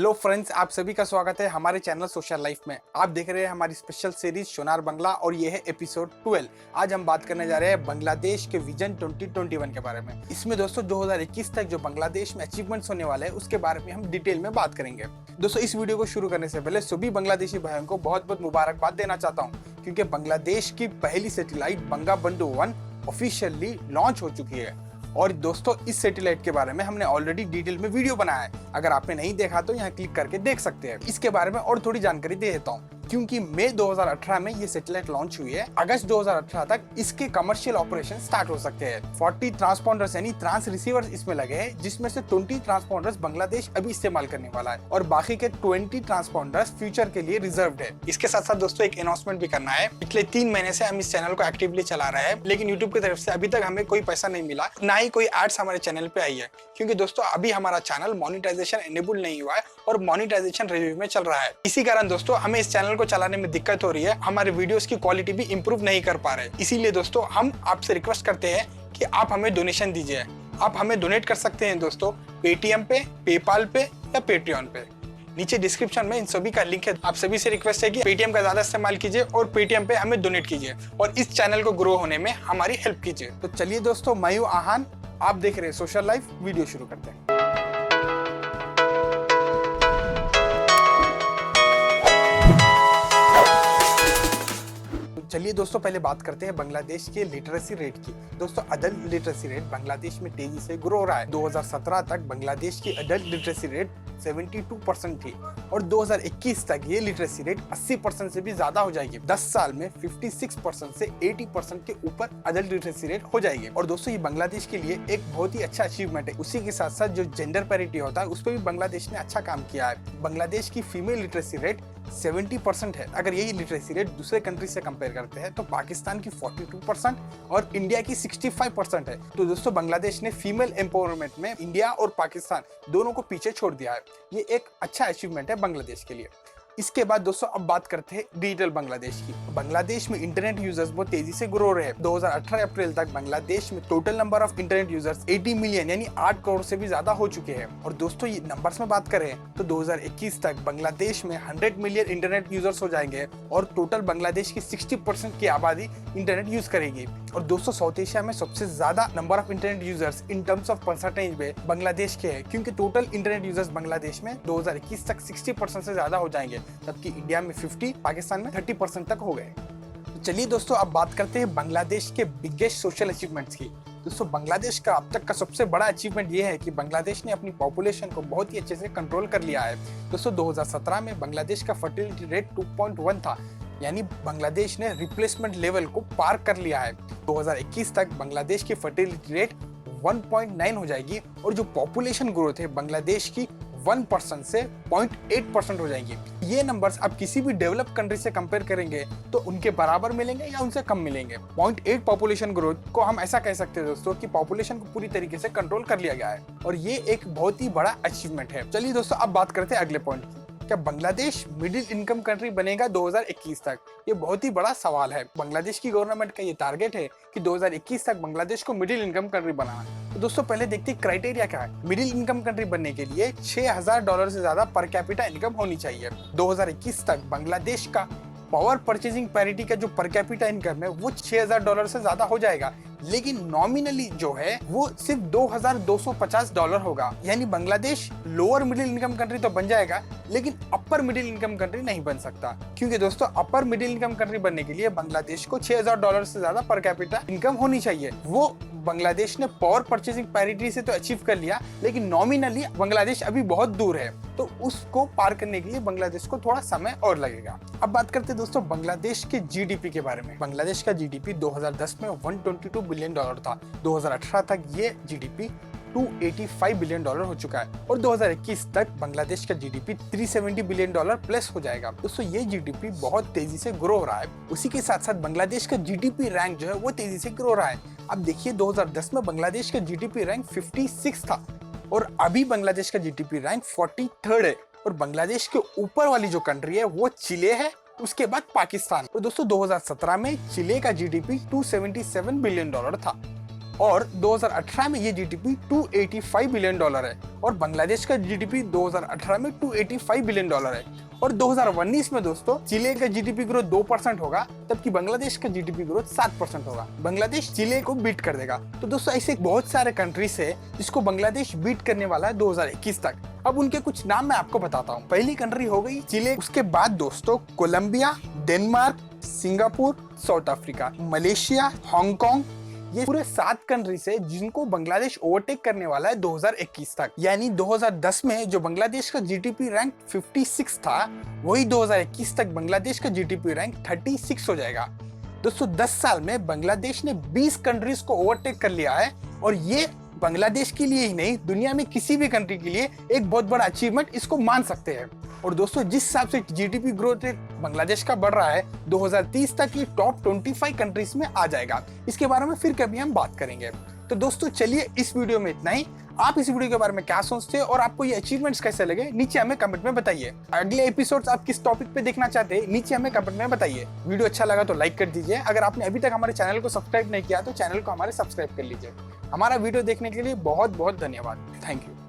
Hello friends, आप सभी का स्वागत है हमारे चैनल सोशल लाइफ में। आप देख रहे हैं हमारी स्पेशल सीरीज सोनार बंगला और ये है एपिसोड 12। आज हम बात करने जा रहे हैं बांग्लादेश के विजन 2021 के बारे में। इसमें दोस्तों 2021 तक जो बांग्लादेश में अचीवमेंट्स होने वाले हैं उसके बारे में हम डिटेल में बात करेंगे। दोस्तों इस वीडियो को शुरू करने से पहले सभी बांग्लादेशी भाइयों को बहुत बहुत मुबारकबाद देना चाहता हूँ, क्योंकि बांग्लादेश की पहली सैटेलाइट बंगाबंधु 1 ऑफिशियली लॉन्च हो चुकी है। और दोस्तों इस सैटेलाइट के बारे में हमने ऑलरेडी डिटेल में वीडियो बनाया है, अगर आपने नहीं देखा तो यहाँ क्लिक करके देख सकते हैं। इसके बारे में और थोड़ी जानकारी दे देता हूँ, क्योंकि मई 2018 में ये सैटेलाइट लॉन्च हुई है। अगस्त 2018 तक इसके कमर्शियल ऑपरेशन स्टार्ट हो सकते हैं। 40 ट्रांसपॉन्डर्स यानी ट्रांस रिसीवर्स इसमें लगे हैं, जिसमें से 20 ट्रांसपॉन्डर्स बांग्लादेश अभी इस्तेमाल करने वाला है और बाकी के 20 ट्रांसपॉन्डर्स फ्यूचर के लिए रिजर्व्ड है। इसके साथ साथ दोस्तों एक अनाउंसमेंट भी करना है। पिछले 3 महीने से हम इस चैनल को एक्टिवली चला रहे हैं, लेकिन यूट्यूब की तरफ से अभी तक हमें कोई पैसा नहीं मिला, ना ही कोई एड्स हमारे चैनल पे आई है, क्योंकि दोस्तों अभी हमारा चैनल मोनेटाइजेशन एनेबल नहीं हुआ है और मोनेटाइजेशन रिव्यू में चल रहा है। इसी कारण दोस्तों हमें इस चैनल को चलाने में दिक्कत हो रही है, हमारे वीडियोस की क्वालिटी भी इंप्रूव नहीं कर पा रहे। इसीलिए दोस्तों हम आपसे रिक्वेस्ट करते हैं कि आप हमें डोनेशन दीजिए। आप हमें डोनेट कर सकते हैं दोस्तों पेटीएम पे, पेपाल पे या पेट्रियन पे। नीचे डिस्क्रिप्शन में इन सभी का लिंक है। आप सभी से रिक्वेस्ट है कि पेटीएम का ज्यादा इस्तेमाल कीजिए और पेटीएम पे हमें डोनेट कीजिए और इस चैनल को ग्रो होने में हमारी हेल्प कीजिए। तो चलिए दोस्तों, मैं हूं आहान, आप देख रहे हैं सोशल लाइफ। वीडियो शुरू करते हैं। चलिए दोस्तों पहले बात करते हैं बांग्लादेश के लिटरेसी रेट की। दोस्तों अडल्ट लिटरेसी रेट बांग्लादेश में तेजी से ग्रो हो रहा है। 2017 तक बांग्लादेश की अडल्ट लिटरेसी रेट 72% थी और 2021 तक ये लिटरेसी रेट 80% से भी ज्यादा हो जाएगी। 10 साल में 56% से 80% के ऊपर अडल्ट लिटरेसी रेट हो जाएगी। और दोस्तों ये बांग्लादेश के लिए एक बहुत ही अच्छा अचीवमेंट है। उसी के साथ साथ जो जेंडर पैरिटी होता है उस पर भी बांग्लादेश ने अच्छा काम किया है। बांग्लादेश की फीमेल लिटरेसी रेट 70% है। अगर यही लिटरेसी रेट दूसरे कंट्री से कंपेयर करते हैं तो पाकिस्तान की 42% और इंडिया की 65% है। तो दोस्तों बांग्लादेश ने फीमेल एम्पावरमेंट में इंडिया और पाकिस्तान दोनों को पीछे छोड़ दिया है। ये एक अच्छा अचीवमेंट है बांग्लादेश के लिए। इसके बाद दोस्तों अब बात करते हैं डिजिटल बांग्लादेश की। बांग्लादेश में इंटरनेट यूजर्स बहुत तेजी से ग्रो रहे हैं। 2018 अप्रैल तक बांग्लादेश में total number of internet users 80 million यानी 8 करोड़ से भी ज्यादा हो चुके हैं। और दोस्तों ये नंबर्स में बात करें तो 2021 तक बांग्लादेश में 100 मिलियन इंटरनेट यूजर्स हो जाएंगे और टोटल बांग्लादेश की 60% की आबादी इंटरनेट यूज करेगी। और दोस्तों साउथ एशिया में सबसे ज्यादा number of internet users in terms of percentage में बांग्लादेश के हैं, क्योंकि टोटल इंटरनेट यूजर्स बांग्लादेश में 2021 तक 60% से ज्यादा हो जाएंगे, जबकि इंडिया में 50, पाकिस्तान में 30% तक हो गए। तो चलिए दोस्तों अब बात करते हैं बांग्लादेश के बिगेस्ट सोशल अचीवमेंट्स की। दोस्तों बांग्लादेश का अब तक का सबसे बड़ा अचीवमेंट ये है कि बांग्लादेश ने अपनी पॉपुलेशन को बहुत ही अच्छे से कंट्रोल कर लिया है। दोस्तों 2017 में बांग्लादेश का फर्टिलिटी रेट 2.1 था, यानी बांग्लादेश ने रिप्लेसमेंट लेवल को पार कर लिया है। 2021 तक बांग्लादेश की फर्टिलिटी रेट 1.9 हो जाएगी और जो पॉपुलेशन ग्रोथ है बांग्लादेश की 1% से 0.8% हो जाएंगी। ये नंबर्स आप किसी भी डेवलप कंट्री से कंपेयर करेंगे तो उनके बराबर मिलेंगे या उनसे कम मिलेंगे। 0.8 पॉपुलेशन ग्रोथ को हम ऐसा कह सकते हैं दोस्तों कि पॉपुलेशन को पूरी तरीके से कंट्रोल कर लिया गया है और ये एक बहुत ही बड़ा अचीवमेंट है। चलिए दोस्तों अब बात करते हैं अगले पॉइंट की। क्या बांग्लादेश मिडिल इनकम कंट्री बनेगा 2021 तक? ये बहुत ही बड़ा सवाल है। बांग्लादेश की गवर्नमेंट का ये टारगेट है कि 2021 तक बांग्लादेश को मिडिल इनकम कंट्री बनाना। तो दोस्तों पहले देखते हैं क्राइटेरिया क्या है। मिडिल इनकम कंट्री बनने के लिए $6000 से ज्यादा पर कैपिटा इनकम होनी चाहिए। 2021 तक बांग्लादेश का पावर परचेजिंग पैरिटी का जो पर कैपिटा इनकम है वो $6000 से ज्यादा हो जाएगा, लेकिन नॉमिनली जो है वो सिर्फ $2250 होगा। यानी Bangladesh lower middle income country तो बन जाएगा, लेकिन अपर मिडिल इनकम कंट्री नहीं बन सकता, क्योंकि दोस्तों अपर मिडिल इनकम कंट्री बनने के लिए बांग्लादेश को $6000 से ज्यादा पर कैपिटा इनकम होनी चाहिए। वो बांग्लादेश ने पावर परचेजिंग पैरिटी से तो अचीव कर लिया, लेकिन नॉमिनली बांग्लादेश अभी बहुत दूर है, तो उसको पार करने के लिए बांग्लादेश को थोड़ा समय और लगेगा। अब बात करते हैं दोस्तों बांग्लादेश के जीडीपी के बारे में। बांग्लादेश का जीडीपी 2010 में $122 बिलियन था। 2018 तक ये जीडीपी $285 बिलियन हो चुका है और 2021 तक बांग्लादेश का जीडीपी $370 बिलियन प्लस हो जाएगा। दोस्तों ये जीडीपी बहुत तेजी से ग्रो हो रहा है। उसी के साथ साथ बांग्लादेश का जीडीपी रैंक जो है वो तेजी से ग्रो हो रहा है। अब देखिए 2010 में बांग्लादेश का जीडीपी रैंक 56 था और अभी बांग्लादेश का जीडीपी रैंक 43rd है। और बांग्लादेश के ऊपर वाली जो कंट्री है वो चिले है, उसके बाद पाकिस्तान। और दोस्तों 2017 में चिले का जीडीपी $277 बिलियन था और 2018 में ये जीडीपी $285 बिलियन है और बांग्लादेश का जीडीपी 2018 में $285 बिलियन है। और 2019 में दोस्तों चिले का जीडीपी ग्रोथ 2% होगा, जबकि बांग्लादेश का जीडीपी ग्रोथ 7% होगा। बांग्लादेश चिले को बीट कर देगा। तो दोस्तों ऐसे बहुत सारे कंट्रीज है जिसको बांग्लादेश बीट करने वाला है 2021 तक। अब उनके कुछ नाम मैं आपको बताता हूँ। पहली कंट्री हो गई चिले, उसके बाद दोस्तों Colombia, Denmark, Singapore, South Africa, Malaysia, Hong Kong, ये पूरे 7 कंट्रीज है जिनको बांग्लादेश ओवरटेक करने वाला है 2021 तक। यानी 2010 में जो बांग्लादेश का जीडीपी रैंक 56 था, वही 2021 तक बांग्लादेश का जीडीपी रैंक 36 हो जाएगा। दोस्तों 10 साल में बांग्लादेश ने 20 कंट्रीज को ओवरटेक कर लिया है और ये बांग्लादेश के लिए ही नहीं, दुनिया में किसी भी कंट्री के लिए एक बहुत बड़ा अचीवमेंट इसको मान सकते हैं। और दोस्तों जिस हिसाब से जीडीपी ग्रोथ रेट बांग्लादेश का बढ़ रहा है, 2030 तक ये टॉप 25 कंट्रीज में आ जाएगा। इसके बारे में फिर कभी हम बात करेंगे। तो दोस्तों चलिए इस वीडियो में इतना ही। आप इस वीडियो के बारे में क्या सोचते हैं और आपको ये अचीवमेंट्स कैसे लगे, नीचे हमें कमेंट में बताइए। अगले एपिसोड्स आप किस टॉपिक पे देखना चाहते हैं, नीचे हमें कमेंट में बताइए। वीडियो अच्छा लगा तो लाइक कर दीजिए। अगर आपने अभी तक हमारे चैनल को सब्सक्राइब नहीं किया तो चैनल को हमारे सब्सक्राइब कर लीजिए। हमारा वीडियो देखने के लिए बहुत बहुत धन्यवाद। Thank you.